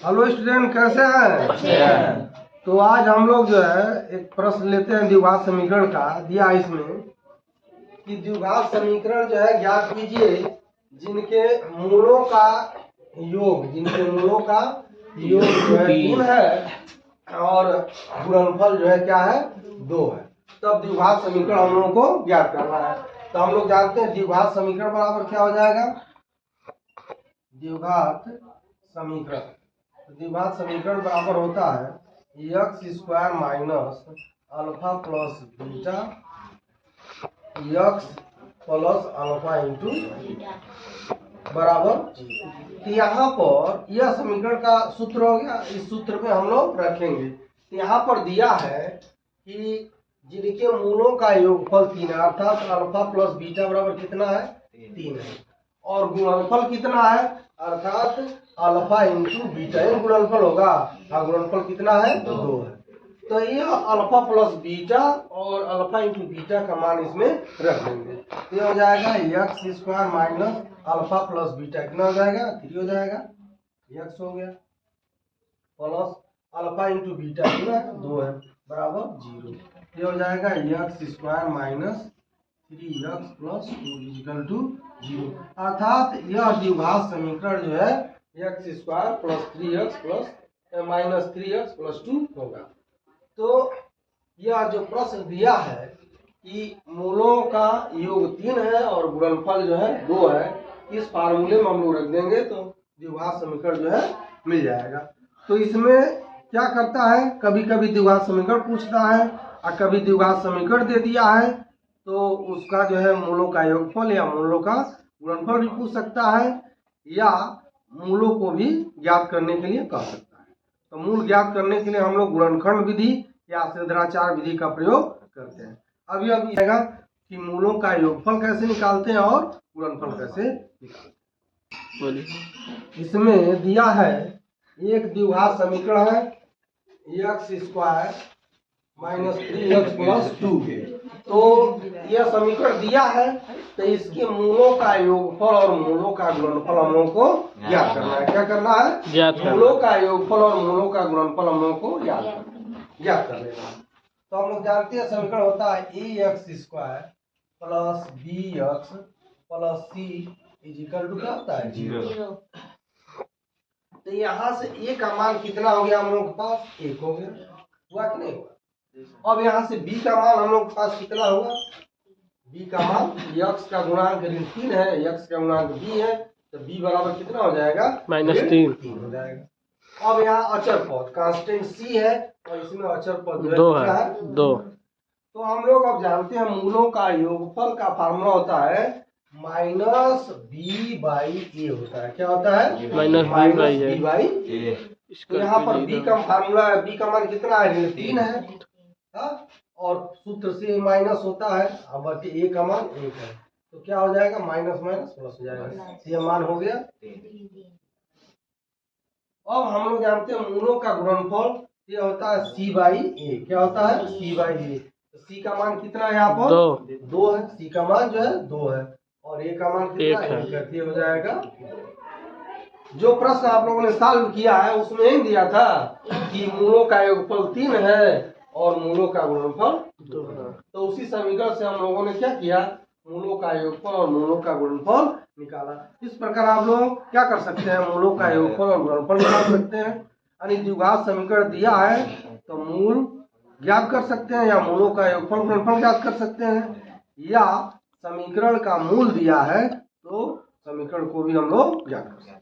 Hello student, कैसे हैं? तो आज हम लोग जो है एक प्रश्न लेते हैं द्विघात समीकरण का। दिया इसमें कि द्विघात समीकरण जो है ज्ञात कीजिए जिनके मूलों का योग जो है 3 है और गुणनफल जो है क्या है 2 है। तब द्विघात समीकरण हम लोगों को ज्ञात करना है। तो हम लोग जानते हैं द्विघात समीकरण बराबर क्या हो जाएगा। द्विघात समीकरण बराबर होता है x square minus alpha plus beta x plus alpha into बराबर। तो यहाँ पर यह समीकरण का सूत्र हो गया। इस सूत्र में हम लोग रखेंगे। तो यहाँ पर दिया है कि जिनके मूलों का योगफल 3 है, अर्थात अल्फा प्लस बीटा बराबर कितना है 3 है, और गुणनफल कितना है अर्थात अल्फा इंटू बीटा, ये गुणनफल होगा। गुणनफल कितना है 2 है। तो यह अल्फा प्लस बीटा और अल्फा इंटू बीटा का मान इसमें रख देंगे। ये हो जाएगा x square minus alpha plus beta कितना हो जाएगा 3 हो जाएगा, एक्स हो गया, प्लस अल्फा इंटू बीटा कितना है 2 है बराबर 0। ये हो जाएगा x square minus 3x plus 2 equal to 0। अर्थात यह द्विघात समीकरण जो है x square plus 3x plus minus 3x plus 2 होगा। तो यह जो प्रश्न दिया है कि मूलों का योग 3 है और गुणनफल जो है 2 है, इस फार्मूले में हम लोग रख देंगे तो द्विघात समीकरण जो है मिल जाएगा। तो इसमें क्या करता है, कभी कभी द्विघात समीकरण पूछता है और कभी द्विघात समीकरण दे दिया है तो उसका जो है मूलों का योगफल या मूलों का गुणनफल भी पूछ सकता है, या मूलों को भी ज्ञात करने के लिए कह सकता है। तो मूल ज्ञात करने के लिए हम लोग गुणनखंड विधि या सिद्धाचार विधि का प्रयोग करते हैं। अभी आएगा कि मूलों का योगफल कैसे निकालते हैं और गुणनफल कैसे निकालते हैं। इसमें दिया है एक द्विघात समीकरण है x square minus 3x plus 2। तो यह समीकरण दिया है तो इसके मूलों का योगफल और मूलों का गुणनफल हम लोगों को ज्ञात करना है। क्या करना है? मूलों का योगफल और मूलों का गुणनफल हम लोगों को ज्ञात कर लेना। तो हम लोग जानते हैं समीकरण होता है A X square plus B X plus C equal to क्या होता है 0। तो यहाँ से ए का मान कितना हो गया हम लोग के पास 1 हो गया, हुआ कि नहीं हुआ। अब यहाँ से b का मान हम लोग के पास कितना हुआ, b का मान x का गुणांक 3 है, x का गुणांक b है, तो b बराबर कितना हो जाएगा -3 हो जाएगा। अब यहाँ अचर पद कांस्टेंट c है और इसमें अचर पद 2 है 2। तो हम लोग अब जानते हैं मूलों का योगफल का फार्मूला होता है माइनस b बाई ए होता है। क्या होता है? माइनस b बाई ए। तो यहाँ पर b का फार्मूला है, b का मान कितना है 3 है, और सूत्र से माइनस होता है, अब बटे ए का मान 1 है, तो क्या हो जाएगा माइनस माइनस प्लस हो जाएगा, ये मान हो गया। अब हम लोग जानते हैं मूलों का गुणनफल ये होता है सी बाई ए। क्या होता है? सी बाई ए। तो सी का मान कितना है यहाँ पर 2 है, सी का मान जो है 2 है और ए का मान कितना है 1 है, हो जाएगा। जो प्रश्न आप लोगों ने सॉल्व किया है उसमें ही दिया था कि मूलों का योगफल 3 है और मूलों का गुणनफल 2 है। तो उसी समीकरण से हम लोगों ने क्या किया, मूलों का योगफल और मूलों का गुणनफल निकाला। इस प्रकार आप लोग क्या कर सकते हैं, मूलों का योगफल और गुणनफल निकाल सकते हैं। यानी द्विघात समीकरण दिया है तो मूल ज्ञात कर सकते हैं या मूलों का योगफल गुणनफल ज्ञात कर सकते हैं, या समीकरण का मूल दिया है तो समीकरण को भी हम लोग ज्ञात कर सकते हैं।